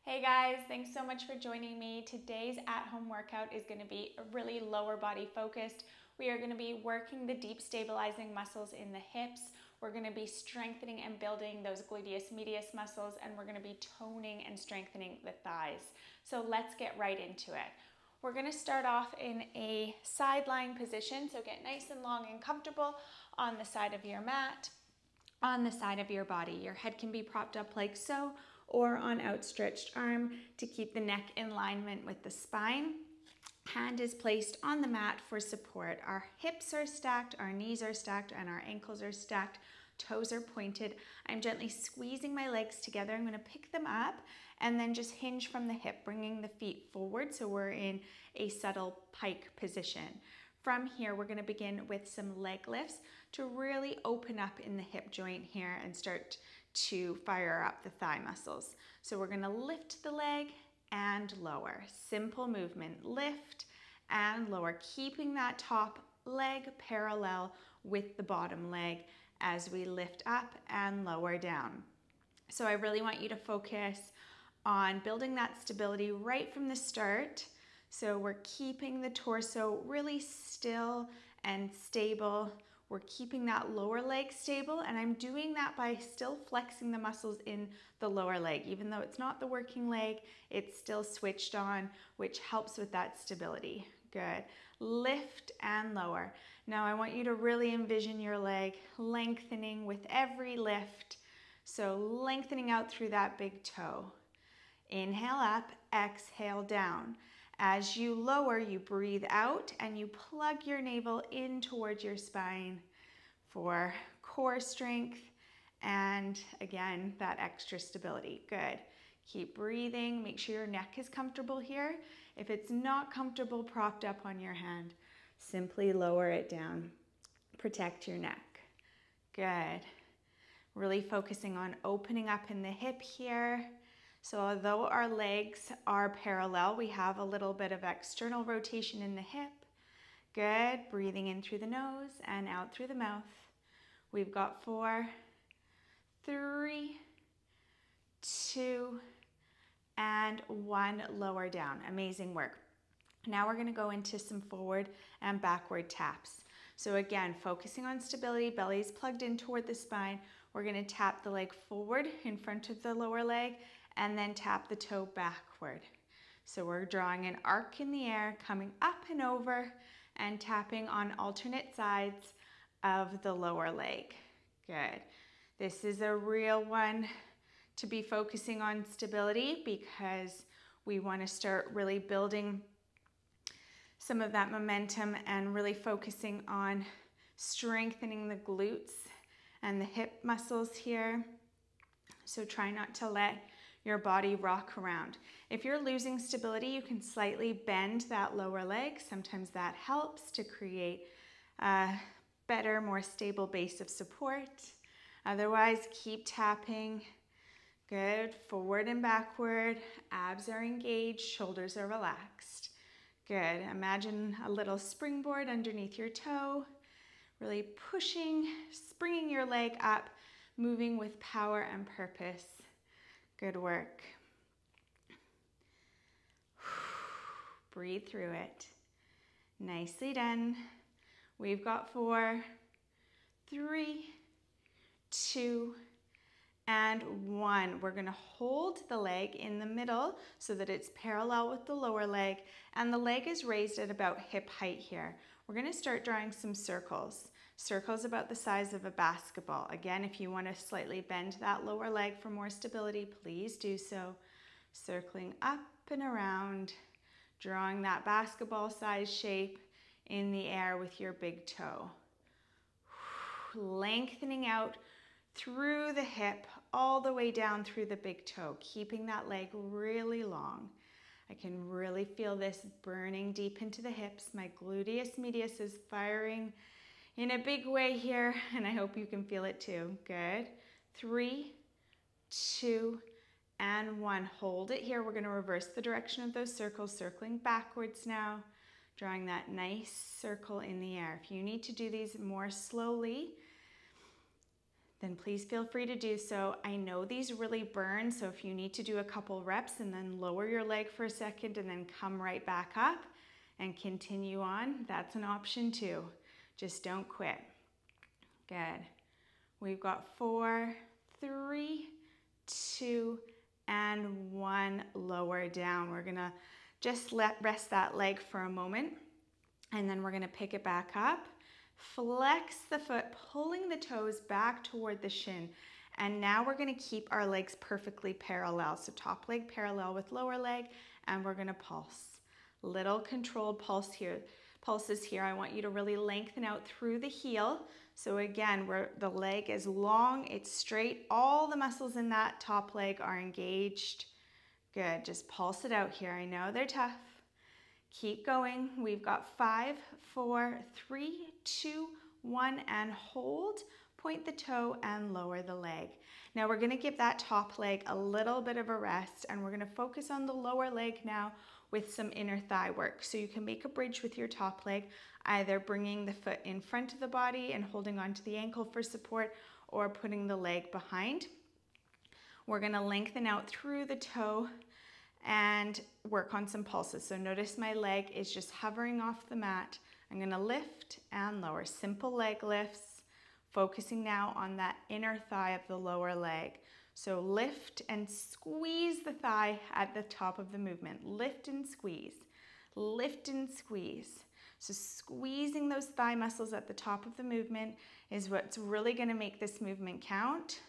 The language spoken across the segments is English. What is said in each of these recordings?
Hey guys, thanks so much for joining me. Today's at-home workout is going to be really lower body focused. We are going to be working the deep stabilizing muscles in the hips. We're going to be strengthening and building those gluteus medius muscles, and we're going to be toning and strengthening the thighs. So let's get right into it. We're going to start off in a side lying position, so get nice and long and comfortable on the side of your mat, on the side of your body. Your head can be propped up like so, or on outstretched arm to keep the neck in alignment with the spine. Hand is placed on the mat for support. Our hips are stacked, our knees are stacked, and our ankles are stacked. Toes are pointed. I'm gently squeezing my legs together. I'm going to pick them up and then just hinge from the hip, bringing the feet forward so we're in a subtle pike position. From here, we're going to begin with some leg lifts to really open up in the hip joint here and start to fire up the thigh muscles. So we're going to lift the leg and lower. Simple movement, lift and lower, keeping that top leg parallel with the bottom leg as we lift up and lower down. So I really want you to focus on building that stability right from the start. So we're keeping the torso really still and stable. We're keeping that lower leg stable, and I'm doing that by still flexing the muscles in the lower leg. Even though it's not the working leg, it's still switched on, which helps with that stability. Good. Lift and lower. Now I want you to really envision your leg lengthening with every lift. So lengthening out through that big toe. Inhale up, exhale down. As you lower, you breathe out and you plug your navel in towards your spine for core strength and, again, that extra stability. Good. Keep breathing. Make sure your neck is comfortable here. If it's not comfortable propped up on your hand, simply lower it down. Protect your neck. Good. Really focusing on opening up in the hip here. So although our legs are parallel, we have a little bit of external rotation in the hip. Good. Breathing in through the nose and out through the mouth. We've got 4, 3, 2, and 1. Lower down. Amazing work. Now we're going to go into some forward and backward taps. So again, focusing on stability, belly's plugged in toward the spine. We're going to tap the leg forward in front of the lower leg, and then tap the toe backward. So we're drawing an arc in the air, coming up and over, and tapping on alternate sides of the lower leg. Good. This is a real one to be focusing on stability because we want to start really building some of that momentum and really focusing on strengthening the glutes and the hip muscles here. So try not to let your body rock around. If you're losing stability, you can slightly bend that lower leg. Sometimes that helps to create a better, more stable base of support. Otherwise, keep tapping. Good. Forward and backward. Abs are engaged. Shoulders are relaxed. Good. Imagine a little springboard underneath your toe. Really pushing, springing your leg up, moving with power and purpose. Good work. Breathe through it. Nicely done. We've got 4, 3, 2, and 1. We're going to hold the leg in the middle so that it's parallel with the lower leg, and the leg is raised at about hip height here. We're going to start drawing some circles. Circles about the size of a basketball. Again, if you want to slightly bend that lower leg for more stability, please do so. Circling up and around, drawing that basketball size shape in the air with your big toe. Lengthening out through the hip, all the way down through the big toe, keeping that leg really long. I can really feel this burning deep into the hips. My gluteus medius is firing in a big way here, and I hope you can feel it too. Good. 3, 2, and 1. Hold it here. We're going to reverse the direction of those circles, circling backwards now, drawing that nice circle in the air. If you need to do these more slowly, then please feel free to do so. I know these really burn, so if you need to do a couple reps and then lower your leg for a second and then come right back up and continue on, that's an option too. Just don't quit. Good. We've got 4, 3, 2, and 1. Lower down. We're gonna just rest that leg for a moment, and then we're gonna pick it back up. Flex the foot, pulling the toes back toward the shin. And now we're gonna keep our legs perfectly parallel. So top leg parallel with lower leg, and we're gonna pulse. Little controlled pulses here. I want you to really lengthen out through the heel. So again, the leg is long, it's straight. All the muscles in that top leg are engaged. Good, just pulse it out here. I know they're tough. Keep going. We've got 5, 4, 3, 2, 1, and hold. Point the toe and lower the leg. Now we're gonna give that top leg a little bit of a rest, and we're gonna focus on the lower leg now with some inner thigh work. So you can make a bridge with your top leg, either bringing the foot in front of the body and holding onto the ankle for support, or putting the leg behind. We're gonna lengthen out through the toe and work on some pulses. So notice my leg is just hovering off the mat. I'm gonna lift and lower, simple leg lifts, focusing now on that inner thigh of the lower leg. So lift and squeeze the thigh at the top of the movement. Lift and squeeze, lift and squeeze. So squeezing those thigh muscles at the top of the movement is what's really gonna make this movement count.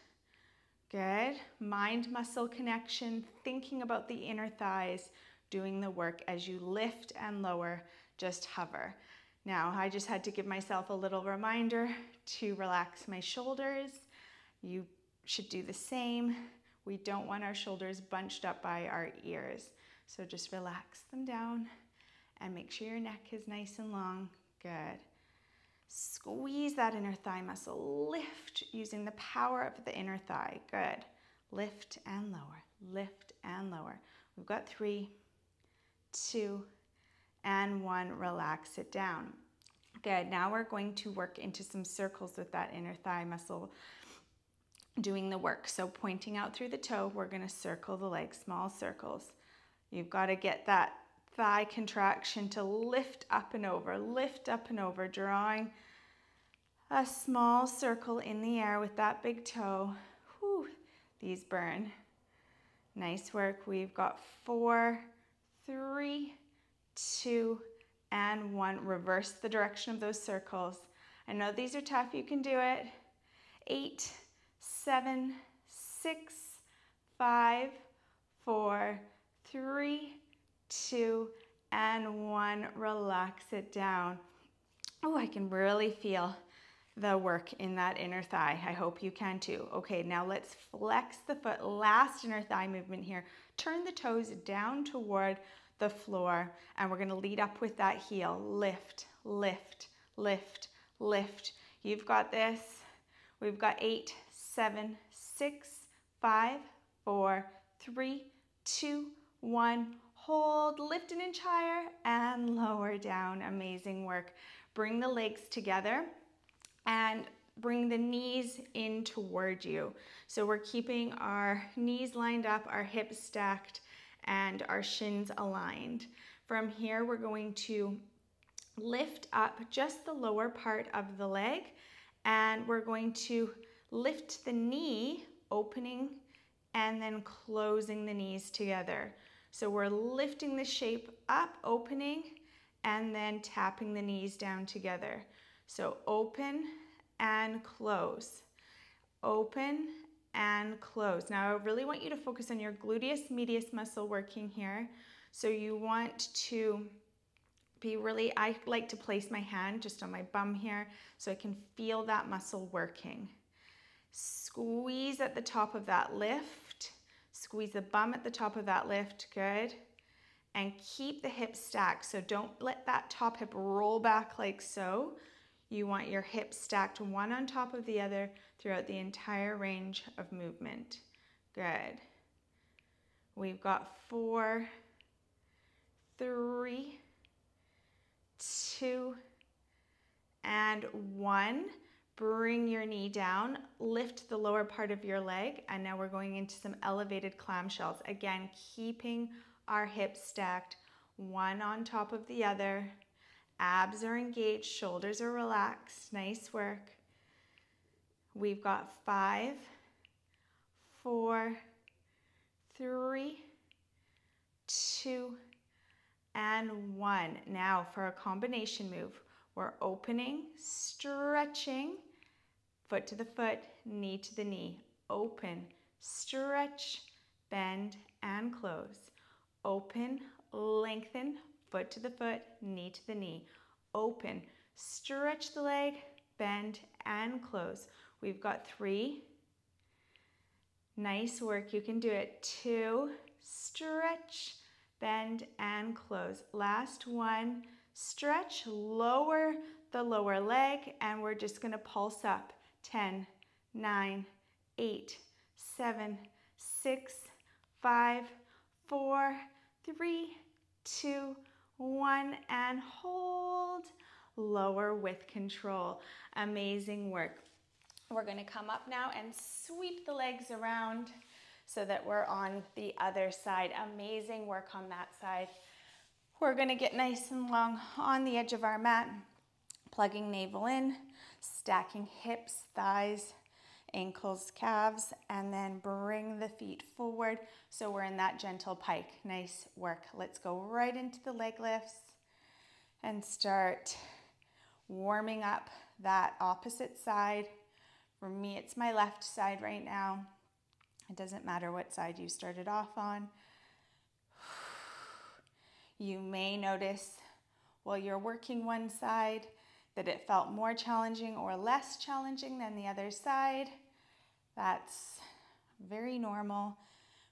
Good. Mind-muscle connection, thinking about the inner thighs, doing the work as you lift and lower, just hover. Now, I just had to give myself a little reminder to relax my shoulders. You should do the same. We don't want our shoulders bunched up by our ears. So just relax them down and make sure your neck is nice and long. Good. Squeeze that inner thigh muscle. Lift using the power of the inner thigh. Good. Lift and lower. Lift and lower. We've got 3, 2, and 1. Relax it down. Good. Now we're going to work into some circles with that inner thigh muscle doing the work. So pointing out through the toe, we're going to circle the leg, small circles. You've got to get that thigh contraction to lift up and over, drawing a small circle in the air with that big toe. Whew, these burn. Nice work. We've got 4, 3, 2, and 1. Reverse the direction of those circles. I know these are tough. You can do it. 8, 7, 6, 5, 4, 3, 2, and 1. Relax it down. Oh, I can really feel the work in that inner thigh. I hope you can too. Okay, now let's flex the foot. Last inner thigh movement here. Turn the toes down toward the floor, and we're gonna lead up with that heel. Lift, lift, lift, lift. You've got this. We've got 8, 7, 6, 5, 4, 3, 2, 1. Hold, lift an inch higher, and lower down. Amazing work. Bring the legs together and bring the knees in toward you. So we're keeping our knees lined up, our hips stacked, and our shins aligned. From here, we're going to lift up just the lower part of the leg, and we're going to lift the knee, opening, and then closing the knees together. So we're lifting the shape up, opening, and then tapping the knees down together. So open and close, open and close. Now I really want you to focus on your gluteus medius muscle working here. So you want to be really, I like to place my hand just on my bum here so I can feel that muscle working. Squeeze at the top of that lift. Squeeze the bum at the top of that lift, good. And keep the hips stacked. So don't let that top hip roll back like so. You want your hips stacked one on top of the other throughout the entire range of movement. Good. We've got 4, 3, 2, and 1. Bring your knee down, lift the lower part of your leg, and now we're going into some elevated clamshells. Again, keeping our hips stacked, one on top of the other. Abs are engaged, shoulders are relaxed. Nice work. We've got 5, 4, 3, 2, and 1. Now for a combination move, we're opening, stretching, foot to the foot, knee to the knee. Open, stretch, bend, and close. Open, lengthen, foot to the foot, knee to the knee. Open, stretch the leg, bend, and close. We've got 3. Nice work. You can do it. 2, stretch, bend, and close. Last one. Stretch, lower the lower leg, and we're just going to pulse up. 10, 9, 8, 7, 6, 5, 4, 3, 2, 1, and hold. Lower with control. Amazing work. We're going to come up now and sweep the legs around so that we're on the other side. Amazing work on that side. We're going to get nice and long on the edge of our mat, plugging navel in, stacking hips, thighs, ankles, calves, and then bring the feet forward so we're in that gentle pike. Nice work. Let's go right into the leg lifts and start warming up that opposite side. For me, it's my left side right now. It doesn't matter what side you started off on. You may notice while you're working one side that it felt more challenging or less challenging than the other side. That's very normal.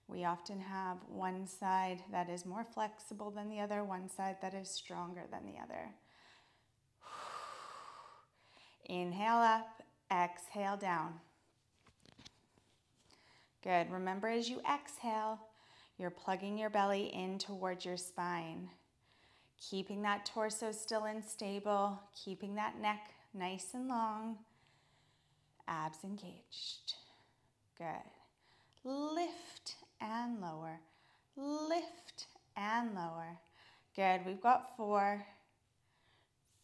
We often have one side that is more flexible than the other, one side that is stronger than the other. Inhale up, exhale down. Good. Remember, as you exhale, you're plugging your belly in towards your spine, keeping that torso still and stable, keeping that neck nice and long, abs engaged. Good. Lift and lower, lift and lower. Good. We've got 4,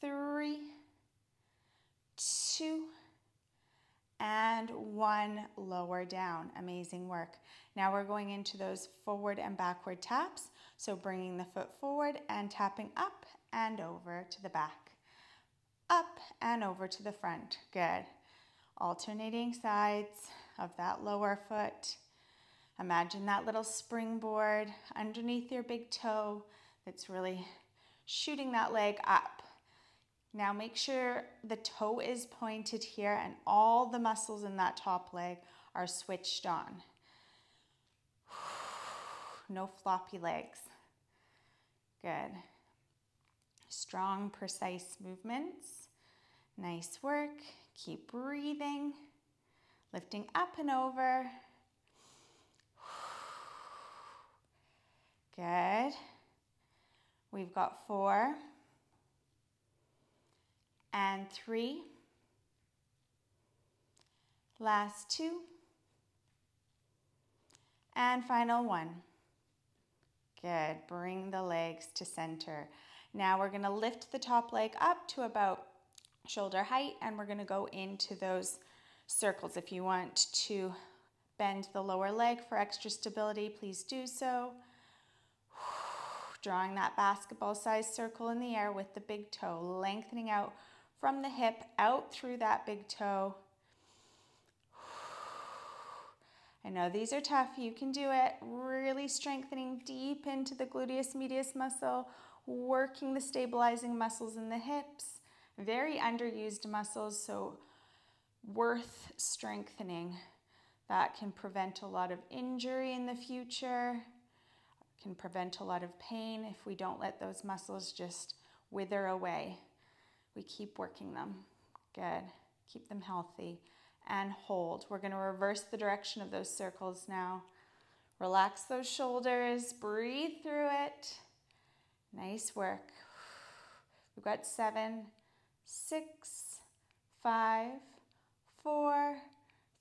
3, 2, and 1, lower down. Amazing work. Now we're going into those forward and backward taps. So bringing the foot forward and tapping up and over to the back. Up and over to the front. Good. Alternating sides of that lower foot. Imagine that little springboard underneath your big toe that's really shooting that leg up. Now make sure the toe is pointed here and all the muscles in that top leg are switched on. No floppy legs. Good. Strong, precise movements. Nice work. Keep breathing. Lifting up and over. Good. We've got 4 and 3. Last 2. And final 1. Good. Bring the legs to center. Now we're going to lift the top leg up to about shoulder height, and we're going to go into those circles. If you want to bend the lower leg for extra stability, please do so. Drawing that basketball-sized circle in the air with the big toe, lengthening out from the hip out through that big toe. I know these are tough. You can do it. Really strengthening deep into the gluteus medius muscle, working the stabilizing muscles in the hips. Very underused muscles, so worth strengthening. That can prevent a lot of injury in the future, can prevent a lot of pain if we don't let those muscles just wither away. We keep working them. Good. Keep them healthy. And hold. We're going to reverse the direction of those circles now. Relax those shoulders. Breathe through it. Nice work. We've got 7, 6, 5, 4,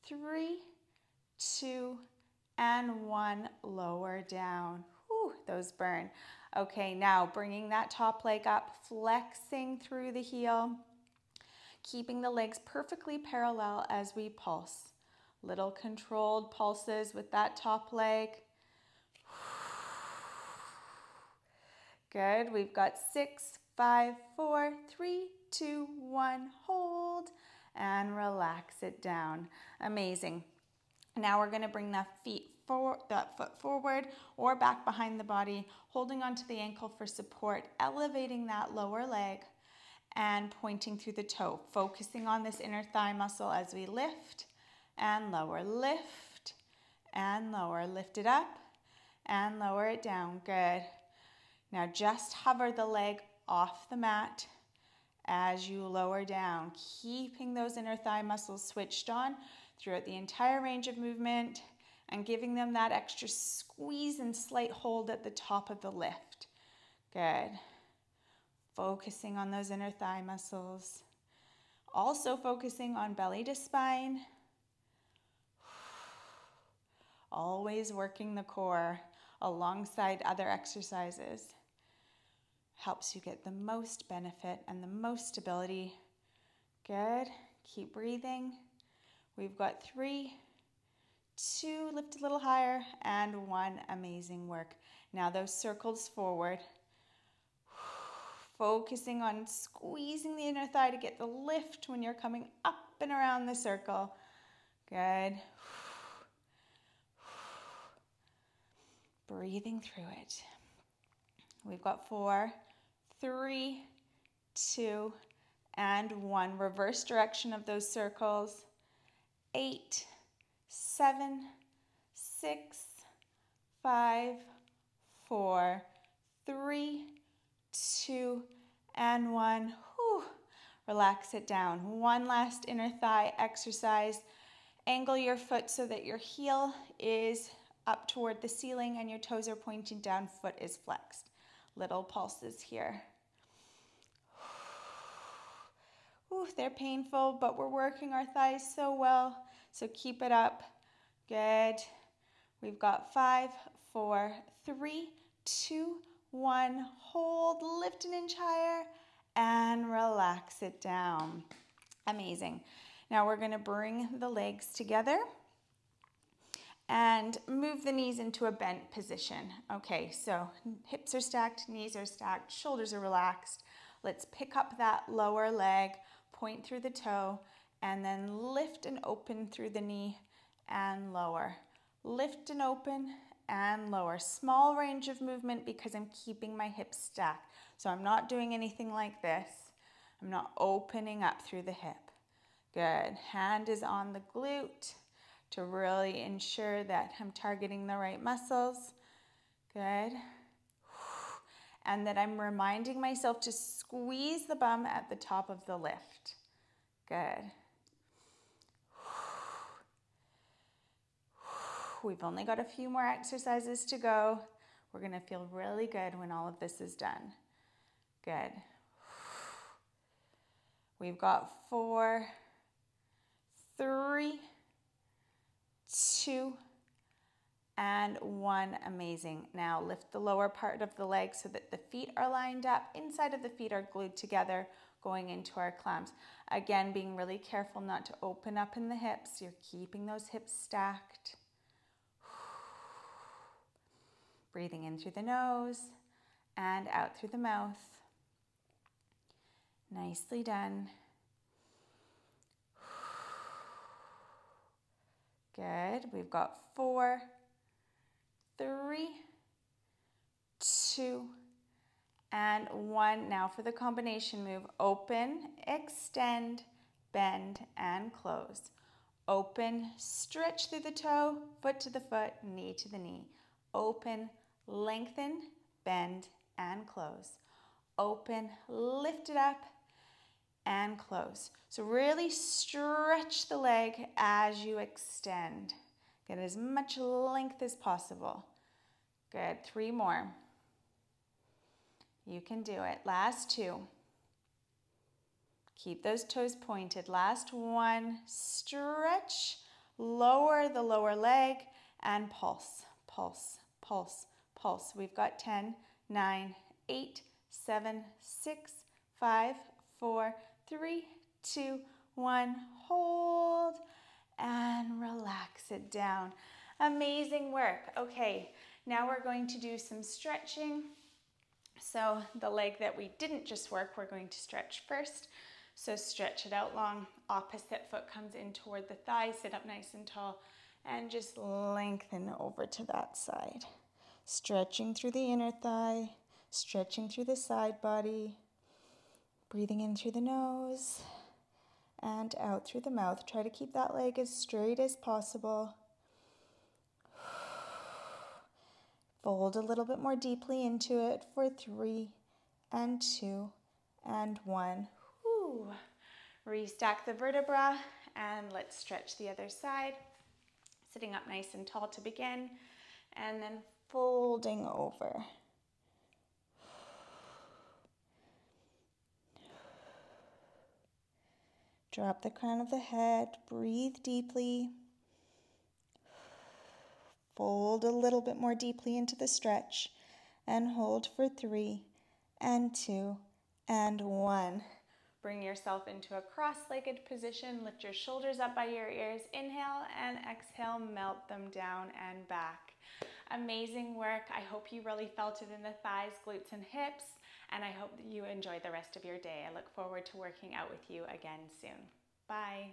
3, 2, and 1. Lower down. Whew, those burn. Okay, now bringing that top leg up, flexing through the heel, keeping the legs perfectly parallel as we pulse. Little controlled pulses with that top leg. Good. We've got 6, 5, 4, 3, 2, 1. Hold and relax it down. Amazing. Now we're going to bring that foot forward or back behind the body, holding onto the ankle for support, elevating that lower leg and pointing through the toe, focusing on this inner thigh muscle as we lift and lower, lift and lower, lift it up and lower it down. Good. Now just hover the leg off the mat as you lower down, keeping those inner thigh muscles switched on throughout the entire range of movement and giving them that extra squeeze and slight hold at the top of the lift. Good. Focusing on those inner thigh muscles. Also focusing on belly to spine. Always working the core alongside other exercises. Helps you get the most benefit and the most stability. Good. Keep breathing. We've got 3, 2, lift a little higher, and 1. Amazing work. Now those circles forward. Focusing on squeezing the inner thigh to get the lift when you're coming up and around the circle. Good. Breathing through it. We've got 4, 3, 2, and 1. Reverse direction of those circles. 8, 7, 6, 5, 4, 3, 2, and 1. Whew. Relax it down. One last inner thigh exercise. Angle your foot so that your heel is up toward the ceiling and your toes are pointing down, foot is flexed. Little pulses here. Ooh, they're painful, but we're working our thighs so well, so keep it up. Good. We've got 5, 4, 3, 2, 1. Hold, lift an inch higher, and relax it down. Amazing. Now we're going to bring the legs together and move the knees into a bent position. Okay, so hips are stacked, knees are stacked, shoulders are relaxed. Let's pick up that lower leg, point through the toe, and then lift and open through the knee and lower. Lift and open and lower. Small range of movement because I'm keeping my hips stacked. So I'm not doing anything like this. I'm not opening up through the hip. Good. Hand is on the glute to really ensure that I'm targeting the right muscles. Good. And that I'm reminding myself to squeeze the bum at the top of the lift. Good. We've only got a few more exercises to go. We're going to feel really good when all of this is done. Good. We've got 4, 3, 2, and 1. Amazing. Now lift the lower part of the leg so that the feet are lined up. Inside of the feet are glued together, going into our clams. Again, being really careful not to open up in the hips. You're keeping those hips stacked. Breathing in through the nose and out through the mouth. Nicely done. Good. We've got 4, 3, 2, and 1. Now for the combination move. Open, extend, bend, and close. Open, stretch through the toe, foot to the foot, knee to the knee. Open, lengthen, bend, and close. Open, lift it up, and close. So really stretch the leg as you extend. Get as much length as possible. Good. 3 more. You can do it. Last 2. Keep those toes pointed. Last one. Stretch. Lower the lower leg and pulse, pulse, pulse, pulse. We've got 10, 9, 8, 7, 6, 5, 4, 3, 2, 1. Hold and relax it down. Amazing work. Okay, now we're going to do some stretching. So the leg that we didn't just work, we're going to stretch first. So stretch it out long. Opposite foot comes in toward the thigh. Sit up nice and tall and just lengthen over to that side. Stretching through the inner thigh, stretching through the side body, breathing in through the nose and out through the mouth. Try to keep that leg as straight as possible. Fold a little bit more deeply into it for 3 and 2 and 1. Whew. Restack the vertebra and let's stretch the other side. Sitting up nice and tall to begin and then folding over. Drop the crown of the head, breathe deeply. Fold a little bit more deeply into the stretch and hold for 3 and 2 and 1. Bring yourself into a cross-legged position. Lift your shoulders up by your ears. Inhale and exhale, melt them down and back. Amazing work. I hope you really felt it in the thighs, glutes, and hips, and I hope that you enjoy the rest of your day. I look forward to working out with you again soon. Bye.